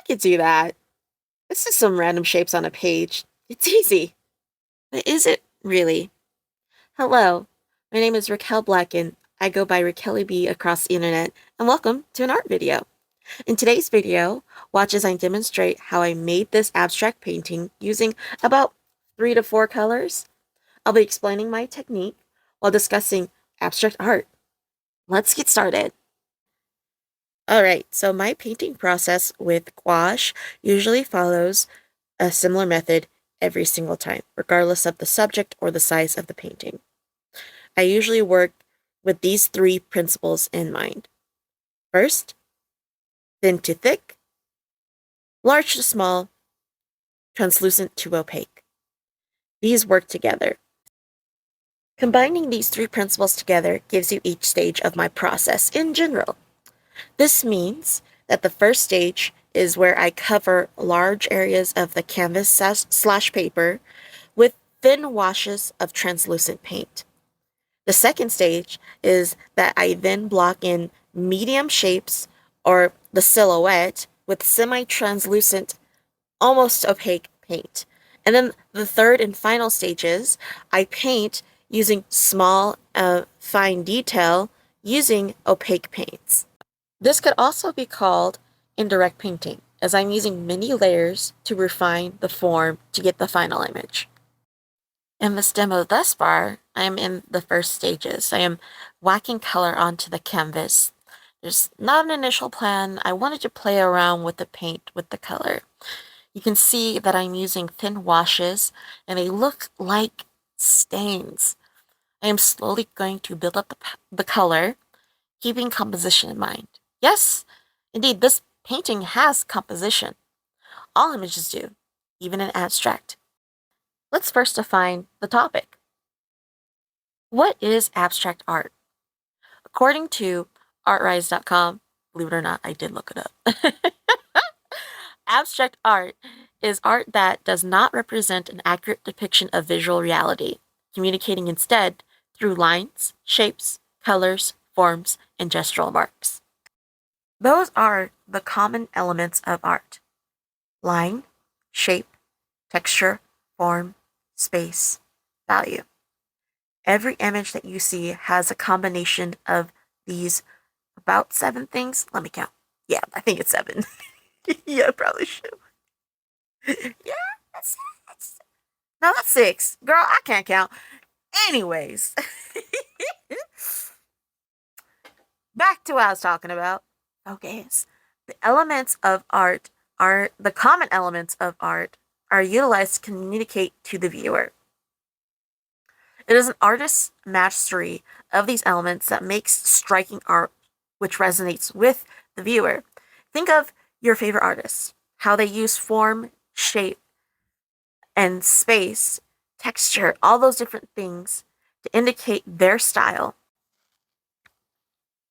could do that. This is some random shapes on a page. It's easy. But is it really? Hello, my name is Raquel Black and I go by Raquel B across the internet, and welcome to an art video. In today's video, watch as I demonstrate how I made this abstract painting using about 3 to 4 colors. I'll be explaining my technique while discussing abstract art. Let's get started. Alright, so my painting process with gouache usually follows a similar method every single time, regardless of the subject or the size of the painting. I usually work with these 3 principles in mind. First, thin to thick, large to small, translucent to opaque. These work together. Combining these 3 principles together gives you each stage of my process in general. This means that the first stage is where I cover large areas of the canvas slash paper with thin washes of translucent paint. The second stage is that I then block in medium shapes or the silhouette with semi-translucent, almost opaque paint. And then the third and final stage is I paint using small, fine detail using opaque paints. This could also be called indirect painting, as I'm using many layers to refine the form to get the final image. In this demo thus far, I am in the first stages. I am whacking color onto the canvas. There's not an initial plan. I wanted to play around with the paint with the color. You can see that I'm using thin washes, and they look like stains. I am slowly going to build up the color, keeping composition in mind. Yes, indeed, this painting has composition. All images do, even in abstract. Let's first define the topic. What is abstract art? According to artrise.com, believe it or not, I did look it up. Abstract art is art that does not represent an accurate depiction of visual reality, communicating instead through lines, shapes, colors, forms, and gestural marks. Those are the common elements of art: line, shape, texture, form, space, value. Every image that you see has a combination of these about 7 things. Let me count. Yeah, I think it's 7. Yeah, I probably should. Yeah, that's no, that's 6. Girl, I can't count. Anyways, back to what I was talking about. Okay, the elements of art are the common elements of art are utilized to communicate to the viewer. It is an artist's mastery of these elements that makes striking art which resonates with the viewer. Think of your favorite artists, how they use form, shape, and space, texture, all those different things to indicate their style.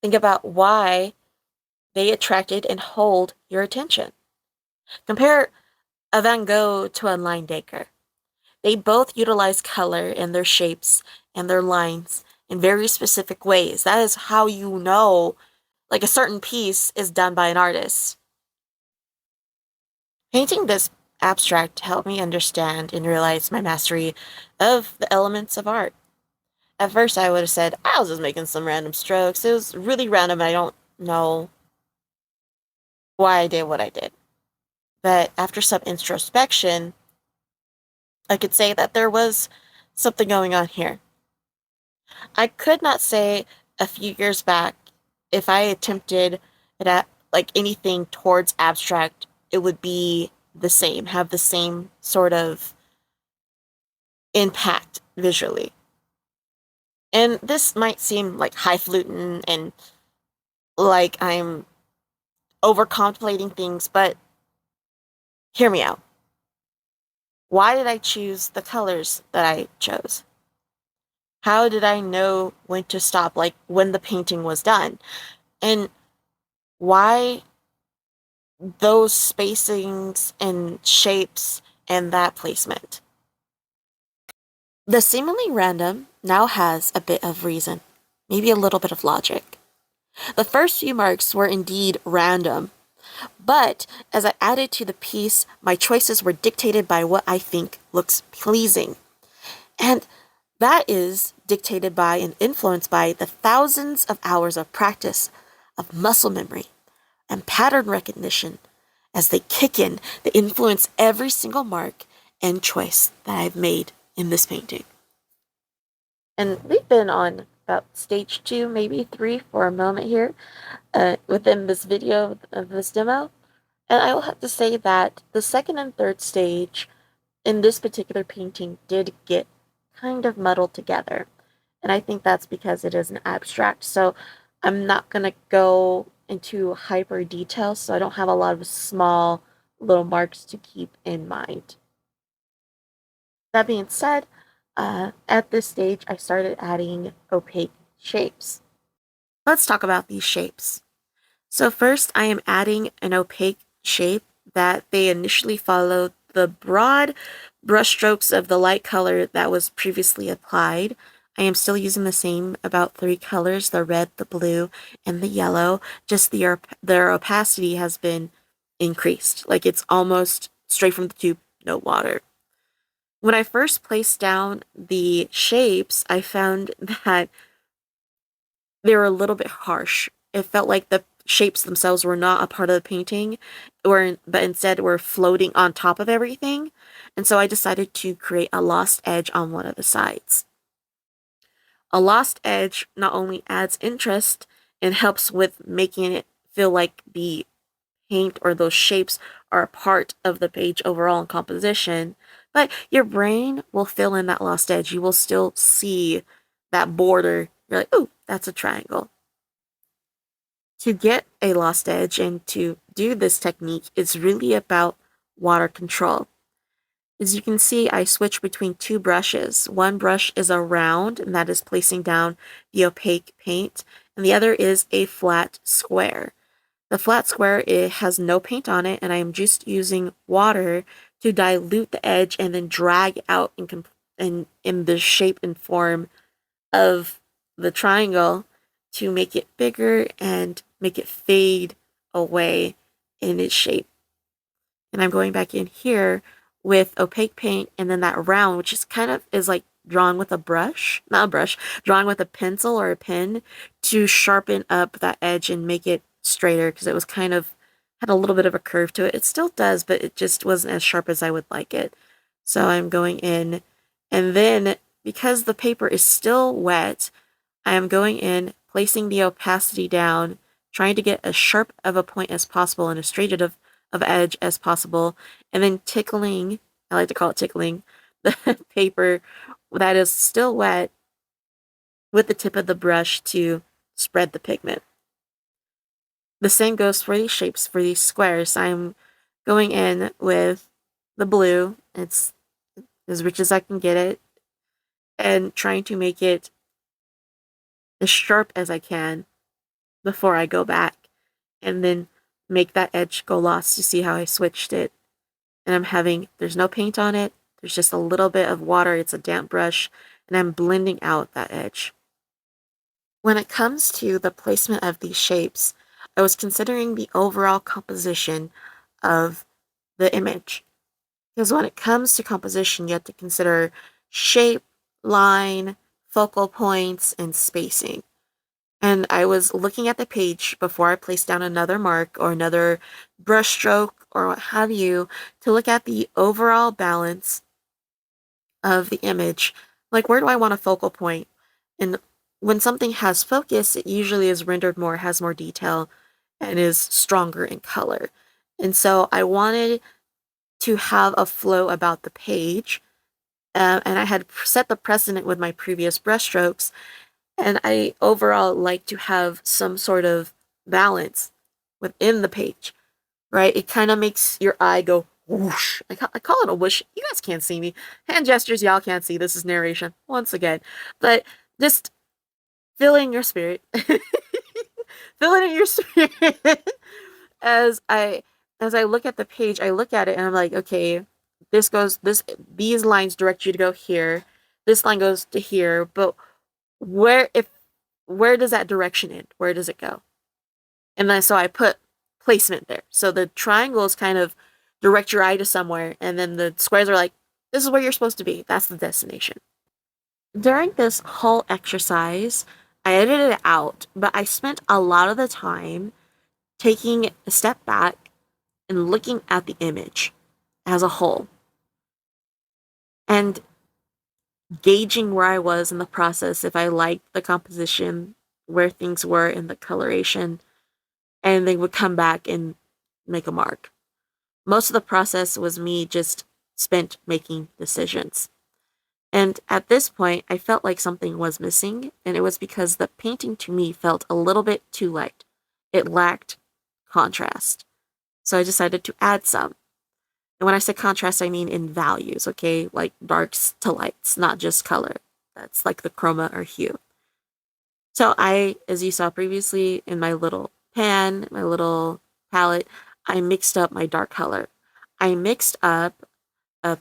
Think about why they attracted and hold your attention. Compare a Van Gogh to a Leyendecker. They both utilize color in their shapes and their lines in very specific ways. That is how you know, like, a certain piece is done by an artist. Painting this abstract helped me understand and realize my mastery of the elements of art. At first, I would have said, I was just making some random strokes. It was really random, and I don't know why I did what I did. But after some introspection, I could say that there was something going on here. I could not say a few years back if I attempted at like anything towards abstract, it would be the same, have the same sort of impact visually. And this might seem like highfalutin and like I'm over contemplating things, but hear me out. Why did I choose the colors that I chose? How did I know when to stop, like when the painting was done? And why those spacings and shapes and that placement? The seemingly random now has a bit of reason, maybe a little bit of logic. The first few marks were indeed random. But as I added to the piece, my choices were dictated by what I think looks pleasing. And that is dictated by and influenced by the thousands of hours of practice, of muscle memory, and pattern recognition. As they kick in, they influence every single mark and choice that I've made in this painting. And we've been on about stage 2, maybe 3 for a moment here within this video of this demo. And I will have to say that the second and third stage in this particular painting did get kind of muddled together. And I think that's because it is an abstract. So I'm not going to go into hyper detail, so I don't have a lot of small little marks to keep in mind. That being said, at this stage, I started adding opaque shapes. Let's talk about these shapes. So first, I am adding an opaque shape that they initially followed the broad brushstrokes of the light color that was previously applied. I am still using the same about 3 colors, the red, the blue, and the yellow, just their opacity has been increased. Like it's almost straight from the tube, no water. When I first placed down the shapes, I found that they were a little bit harsh. It felt like the shapes themselves were not a part of the painting, but instead were floating on top of everything. And so I decided to create a lost edge on one of the sides. A lost edge not only adds interest and helps with making it feel like the paint or those shapes are a part of the page overall in composition, but your brain will fill in that lost edge. You will still see that border. You're like, oh, that's a triangle. To get a lost edge and to do this technique is really about water control. As you can see, I switch between 2 brushes. One brush is a round, and that is placing down the opaque paint, and the other is a flat square. The flat square, it has no paint on it, and I am just using water to dilute the edge and then drag out in the shape and form of the triangle to make it bigger and make it fade away in its shape. And I'm going back in here with opaque paint and then that round, which is kind of is like drawn with a brush, not a brush, drawn with a pencil or a pen to sharpen up that edge and make it straighter because it was kind of had a little bit of a curve to it. It still does, but it just wasn't as sharp as I would like it. So I'm going in, and then because the paper is still wet, I am going in, placing the opacity down, trying to get as sharp of a point as possible and as straight of edge as possible, and then tickling, I like to call it tickling, the paper that is still wet with the tip of the brush to spread the pigment. The same goes for these shapes, for these squares. I'm going in with the blue, it's as rich as I can get it, and trying to make it as sharp as I can before I go back and then make that edge go lost. You see how I switched it? And there's no paint on it. There's just a little bit of water. It's a damp brush, and I'm blending out that edge. When it comes to the placement of these shapes, I was considering the overall composition of the image. Because when it comes to composition, you have to consider shape, line, focal points, and spacing. And I was looking at the page before I placed down another mark or another brush stroke or what have you to look at the overall balance of the image. Like, where do I want a focal point? And when something has focus, it usually is rendered more, has more detail, and is stronger in color. And so I wanted to have a flow about the page. And I had set the precedent with my previous brushstrokes. And I overall like to have some sort of balance within the page, right? It kind of makes your eye go whoosh. I call it a whoosh. You guys can't see me. Hand gestures, y'all can't see. This is narration once again. But just fill in your spirit. Fill it in your spirit. as I as I look at the page, I look at it and I'm like, okay, these lines direct you to go here. This line goes to here, but where does that direction end? Where does it go? And then so I put placement there. So the triangles kind of direct your eye to somewhere, and then the squares are like, this is where you're supposed to be. That's the destination. During this whole exercise, I edited it out, but I spent a lot of the time taking a step back and looking at the image as a whole and gauging where I was in the process, if I liked the composition, where things were in the coloration, and they would come back and make a mark. Most of the process was me just spent making decisions. And at this point, I felt like something was missing, and it was because the painting to me felt a little bit too light. It lacked contrast. So I decided to add some. And when I say contrast, I mean in values, okay? Like darks to lights, not just color. That's like the chroma or hue. So I, as you saw previously in my little pan, my little palette, I mixed up my dark color. I mixed up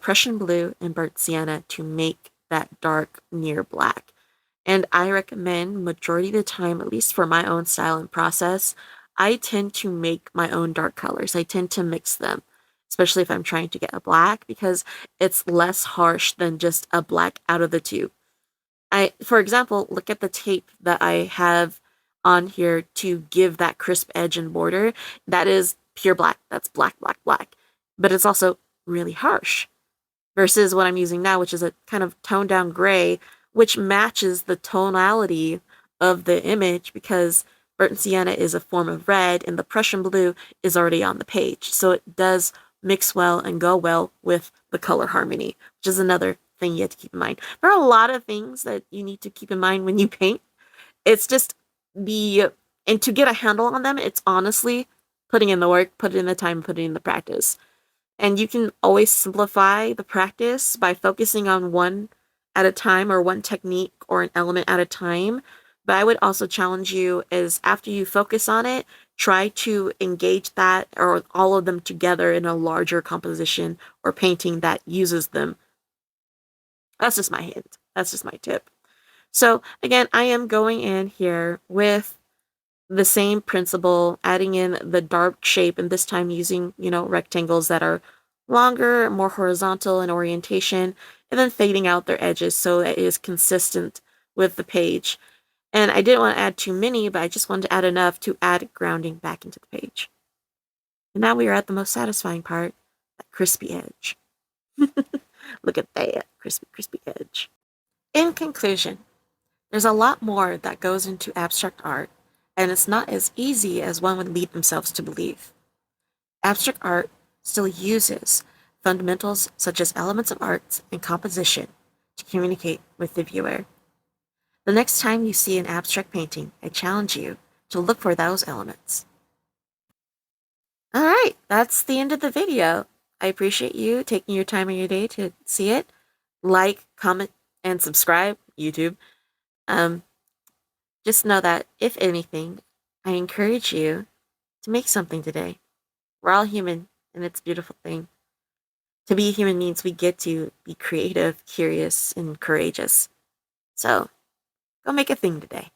Prussian Blue and burnt sienna to make that dark near black. And I recommend majority of the time, at least for my own style and process, I tend to make my own dark colors. I tend to mix them, especially if I'm trying to get a black, because it's less harsh than just a black out of the two. For example, look at the tape that I have on here to give that crisp edge and border. That is pure black. That's black, black, black. But it's also really harsh versus what I'm using now, which is a kind of toned down gray, which matches the tonality of the image because burnt sienna is a form of red and the Prussian blue is already on the page. So it does mix well and go well with the color harmony, which is another thing you have to keep in mind. There are a lot of things that you need to keep in mind when you paint. It's just and to get a handle on them, it's honestly putting in the work, put it in the time, put it in the practice. And you can always simplify the practice by focusing on one at a time or one technique or an element at a time. But I would also challenge you is after you focus on it, try to engage that or all of them together in a larger composition or painting that uses them. That's just my hint. That's just my tip. So again, I am going in here with the same principle, adding in the dark shape, and this time using, rectangles that are longer, more horizontal in orientation, and then fading out their edges so it is consistent with the page. And I didn't want to add too many, but I just wanted to add enough to add grounding back into the page. And now we are at the most satisfying part, that crispy edge. Look at that, crispy, crispy edge. In conclusion, there's a lot more that goes into abstract art, and it's not as easy as one would lead themselves to believe. Abstract art still uses fundamentals such as elements of art and composition to communicate with the viewer. The next time you see an abstract painting, I challenge you to look for those elements. Alright, that's the end of the video. I appreciate you taking your time in your day to see it. Like, comment, and subscribe, YouTube. Just know that, if anything, I encourage you to make something today. We're all human, and it's a beautiful thing. To be human means we get to be creative, curious, and courageous. So, go make a thing today.